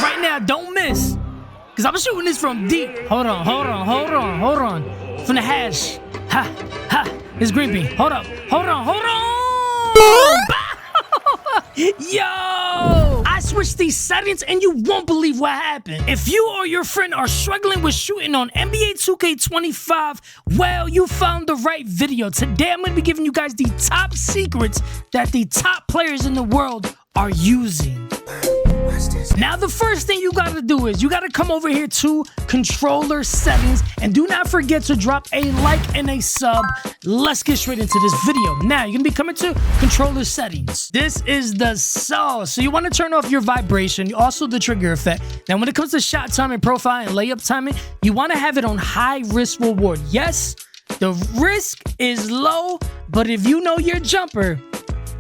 right now. Don't miss. Because I'm shooting this from deep. Hold on. From the hash. Ha. It's green bean. Hold on. Yo! I switched these settings and you won't believe what happened. If you or your friend are struggling with shooting on NBA 2K25, well, you found the right video. Today, I'm going to be giving you guys the top secrets that the top players in the world are using. Now, the first thing you gotta do is you gotta come over here to controller settings and do not forget to drop a like and a sub. Let's get straight into this video. Now, you're gonna be coming to controller settings. This is the sauce. So you wanna turn off your vibration, also the trigger effect. Now, when it comes to shot timing, profile, and layup timing, you wanna have it on high risk reward. Yes, the risk is low, but if you know your jumper,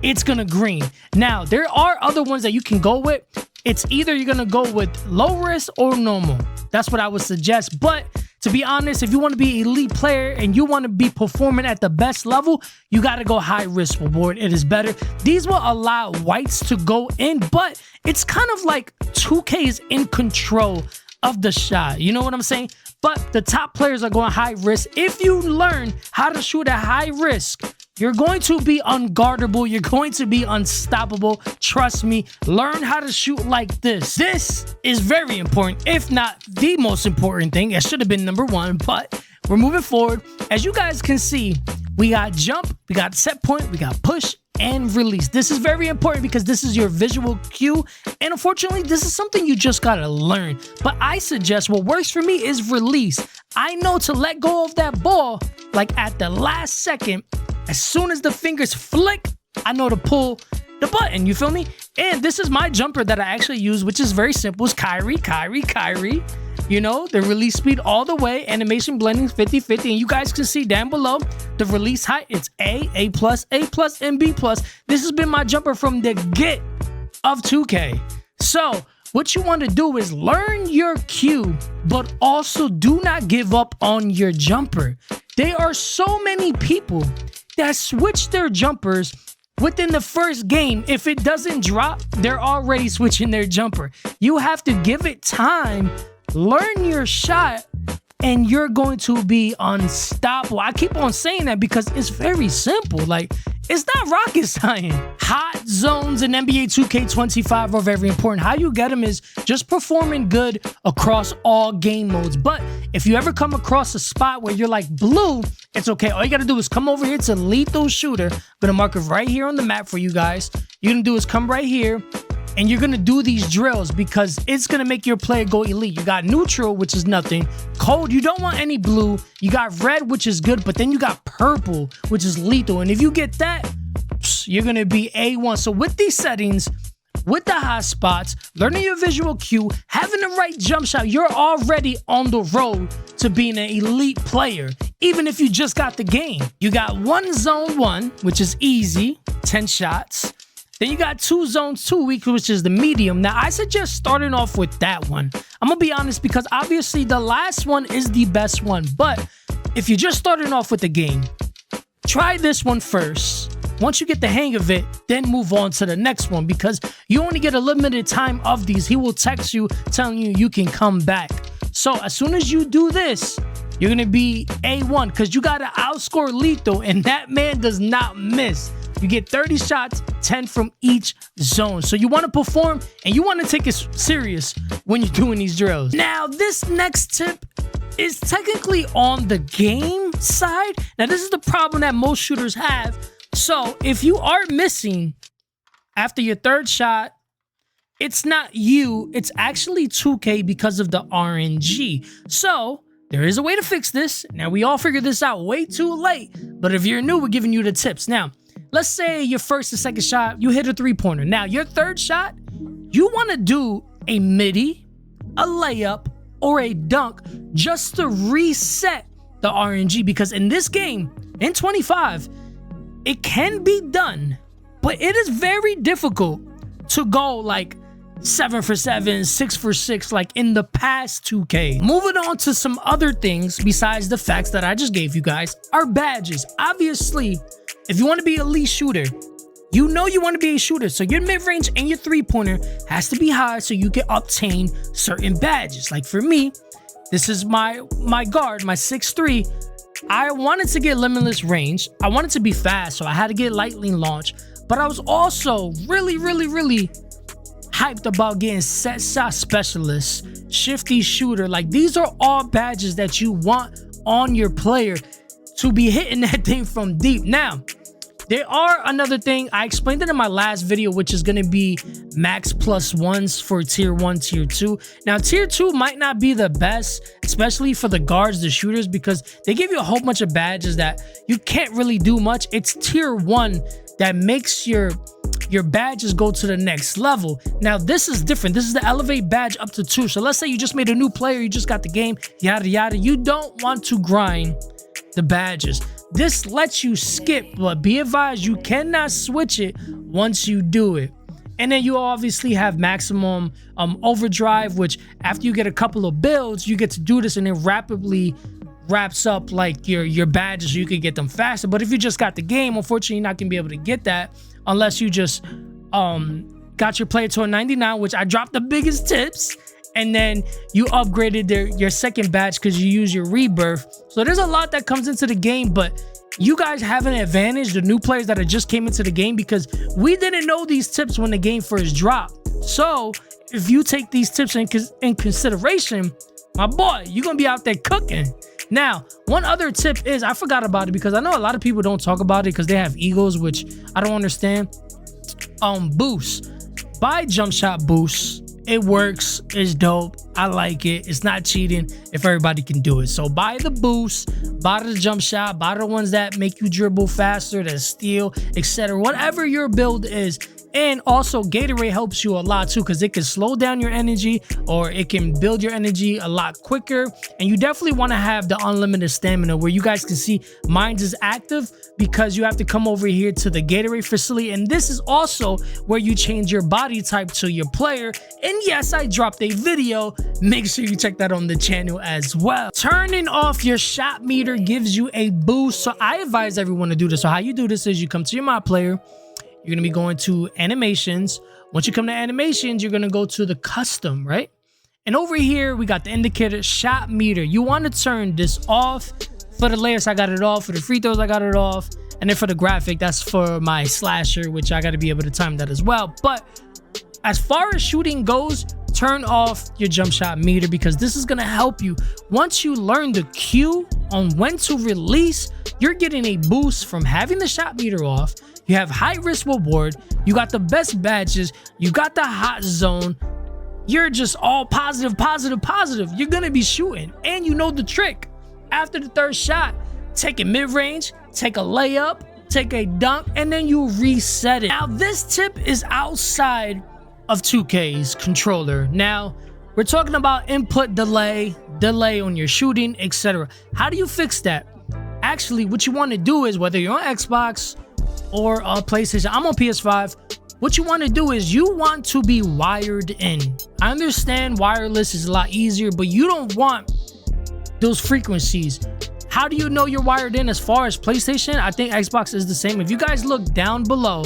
it's gonna green. Now, there are other ones that you can go with. It's either you're gonna go with low risk or normal. That's what I would suggest. But to be honest, if you want to be an elite player and you want to be performing at the best level, you got to go high risk reward. It is better. These will allow whites to go in, but it's kind of like 2K is in control of the shot. You know what I'm saying? But the top players are going high risk. If you learn how to shoot at high risk, you're going to be unguardable. You're going to be unstoppable. Trust me. Learn how to shoot like this. This is very important, if not the most important thing. It should have been number one, but we're moving forward. As you guys can see, we got jump, we got set point, we got push, and release. This is very important because this is your visual cue. And unfortunately, this is something you just got to learn. But I suggest what works for me is release. I know to let go of that ball, like at the last second. As soon as the fingers flick, I know to pull the button, you feel me? And this is my jumper that I actually use, which is very simple. It's Kyrie. You know, the release speed all the way, animation blending 50-50. And you guys can see down below the release height. It's A+, and B+. This has been my jumper from the get of 2K. So what you want to do is learn your cue, but also do not give up on your jumper. There are so many people that switch their jumpers within the first game. If it doesn't drop, they're already switching their jumper. You have to give it time, learn your shot, and you're going to be unstoppable. I keep on saying that because it's very simple. Like, it's not rocket science. Hot zones in NBA 2K25 are very important. How you get them is just performing good across all game modes. But if you ever come across a spot where you're like blue, it's okay. All you got to do is come over here to lethal shooter. I'm going to mark it right here on the map for you guys. You're going to do is come right here. And you're going to do these drills because it's going to make your player go elite. You got neutral, which is nothing. Cold, you don't want any blue. You got red, which is good. But then you got purple, which is lethal. And if you get that, you're going to be A1. So with these settings, with the hot spots, learning your visual cue, having the right jump shot, you're already on the road to being an elite player. Even if you just got the game. You got one zone 1, which is easy, 10 shots. Then you got 2 zones 2 weak, which is the medium. Now, I suggest starting off with that one. I'm going to be honest because obviously the last one is the best one. But if you're just starting off with the game, try this one first. Once you get the hang of it, then move on to the next one because you only get a limited time of these. He will text you telling you you can come back. So as soon as you do this, you're going to be A1 because you got to outscore lethal and that man does not miss. You get 30 shots, 10 from each zone. So you want to perform and you want to take it serious when you're doing these drills. Now, this next tip is technically on the game side. Now, this is the problem that most shooters have. So if you are missing after your third shot, it's not you. It's actually 2K because of the RNG. So there is a way to fix this. Now, we all figured this out way too late. But if you're new, we're giving you the tips. Now, let's say your first or second shot, you hit a three-pointer. Now, your third shot, you want to do a midi, a layup, or a dunk just to reset the RNG. Because in this game, in 25, it can be done, but it is very difficult to go like 7 for 7, 6 for 6, like in the past 2K. Moving on to some other things besides the facts that I just gave you guys are badges. Obviously, if you want to be an elite shooter, You know you want to be a shooter, so your mid-range and your three-pointer has to be high so you can obtain certain badges. Like for me, this is my guard, my 6'3". I wanted to get limitless range. I wanted to be fast, so I had to get lightning launch. But I was also really hyped about getting set shot specialist, shifty shooter. Like these are all badges that you want on your player to be hitting that thing from deep. Now, there are another thing. I explained it in my last video, which is going to be max +1s for tier 1, tier 2. Now, tier 2 might not be the best, especially for the guards, the shooters, because they give you a whole bunch of badges that you can't really do much. It's tier 1 that makes your badges go to the next level. Now, this is different. This is the elevate badge up to 2. So let's say you just made a new player, you just got the game, yada, yada. You don't want to grind the badges. This lets you skip, but be advised, you cannot switch it once you do it. And then you obviously have maximum overdrive, which after you get a couple of builds, you get to do this and it rapidly wraps up like your badges so you can get them faster. But if you just got the game, unfortunately, you're not gonna be able to get that unless you just got your player to a 99, which I dropped the biggest tips. And then you upgraded your second badge because you use your rebirth. So there's a lot that comes into the game, but you guys have an advantage, the new players that just came into the game, because we didn't know these tips when the game first dropped. So if you take these tips in consideration, my boy, you're gonna be out there cooking. Now, one other tip is, I forgot about it because I know a lot of people don't talk about it because they have egos, which I don't understand. Boosts. Buy jump shot boosts. It works. It's dope. I like it. It's not cheating if everybody can do it. So buy the boost, buy the jump shot, buy the ones that make you dribble faster, that steal, etc. Whatever your build is. And also Gatorade helps you a lot too, because it can slow down your energy or it can build your energy a lot quicker. And you definitely want to have the unlimited stamina, where you guys can see mine is active because you have to come over here to the Gatorade facility. And this is also where you change your body type to your player. And yes, I dropped a video. Make sure you check that on the channel as well. Turning off your shot meter gives you a boost. So I advise everyone to do this. So how you do this is you come to your mod player. You're going to be going to animations. Once you come to animations, you're going to go to the custom, right? And over here, we got the indicator shot meter. You want to turn this off. For the layers, I got it off. For the free throws, I got it off. And then for the graphic, that's for my slasher, which I got to be able to time that as well. But as far as shooting goes, turn off your jump shot meter, because this is going to help you. Once you learn the cue on when to release, you're getting a boost from having the shot meter off. You have high risk reward. You got the best badges. You got the hot zone. You're just all positive. You're going to be shooting. And you know the trick. After the third shot, take a mid-range, take a layup, take a dunk, and then you reset it. Now, this tip is outside of 2K's controller. Now, we're talking about input delay on your shooting, etc. How do you fix that? Actually, what you want to do is, whether you're on Xbox or PlayStation, I'm on PS5. What you want to do is you want to be wired in. I understand wireless is a lot easier, but you don't want those frequencies. How do you know you're wired in? As far as PlayStation, I think Xbox is the same. If you guys look down below,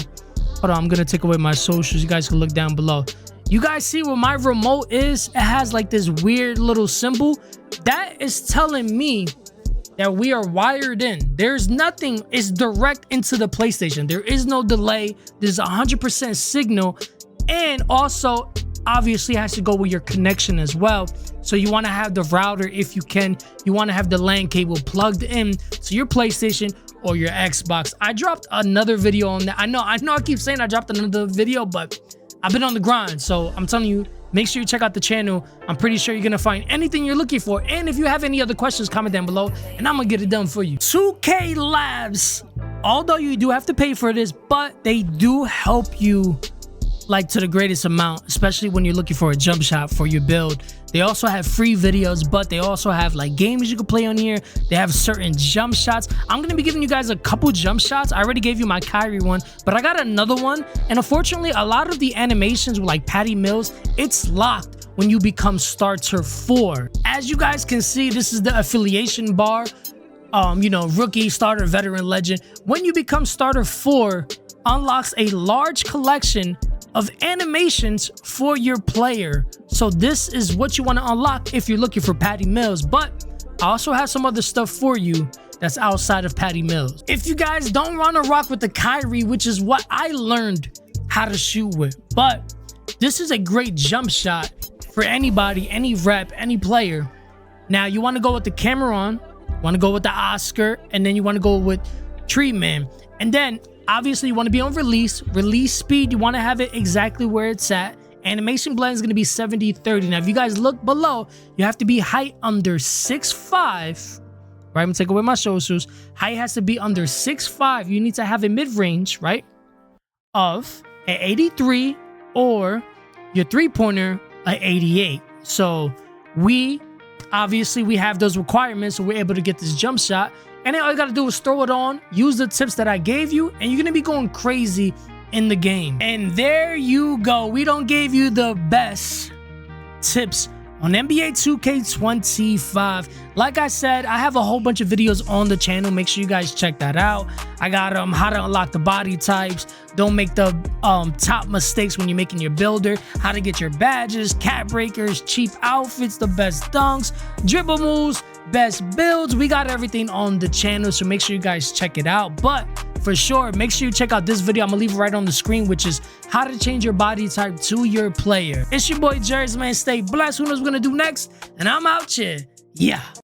hold on, I'm gonna take away my socials. You guys can look down below. You guys see where my remote is? It has like this weird little symbol. That is telling me that we are wired in. There's nothing, it's direct into the PlayStation. There is no delay. There's 100% signal. And also, obviously, it has to go with your connection as well. So you want to have the router, if you can. You want to have the LAN cable plugged in to your PlayStation or your Xbox. I dropped another video on that. I know I keep saying I dropped another video, but I've been on the grind. So I'm telling you, make sure you check out the channel. I'm pretty sure you're going to find anything you're looking for. And if you have any other questions, comment down below and I'm going to get it done for you. 2K Labs, although you do have to pay for this, but they do help you like to the greatest amount, especially when you're looking for a jump shot for your build. They also have free videos, but they also have like games you can play on here. They have certain jump shots. I'm going to be giving you guys a couple jump shots. I already gave you my Kyrie one, but I got another one. And unfortunately, a lot of the animations with like Patty Mills, it's locked when you become starter 4. As you guys can see, this is the affiliation bar. You know, rookie, starter, veteran, legend. When you become starter 4, unlocks a large collection of animations for your player. So this is what you want to unlock if you're looking for Patty Mills, but I also have some other stuff for you that's outside of Patty Mills. If you guys don't want to rock with the Kyrie, which is what I learned how to shoot with, but this is a great jump shot for anybody, any rep, any player. Now you want to go with the Cameron, want to go with the Oscar, and then you want to go with Treatment. And then obviously you want to be on release speed. You want to have it exactly where it's at. Animation blend is going to be 70-30. Now if you guys look below, you have to be height under 6'5". Right, I'm gonna take away my shoulders. Height has to be under 6'5". You need to have a mid-range, right, of an 83 or your three-pointer an 88. So we have those requirements, so we're able to get this jump shot. And then all you gotta do is throw it on, use the tips that I gave you, and you're gonna be going crazy in the game. And there you go. We don't gave you the best tips on NBA 2K25. Like I said, I have a whole bunch of videos on the channel. Make sure you guys check that out. I got how to unlock the body types, don't make the top mistakes when you're making your builder, how to get your badges, cat breakers, cheap outfits, the best dunks, dribble moves, best builds. We got everything on the channel, so make sure you guys check it out. But for sure, make sure you check out this video. I'm gonna leave it right on the screen, which is how to change your body type to your player. It's your boy Jerz, man. Stay blessed. Who knows what we're gonna do next? And I'm out here. Yeah.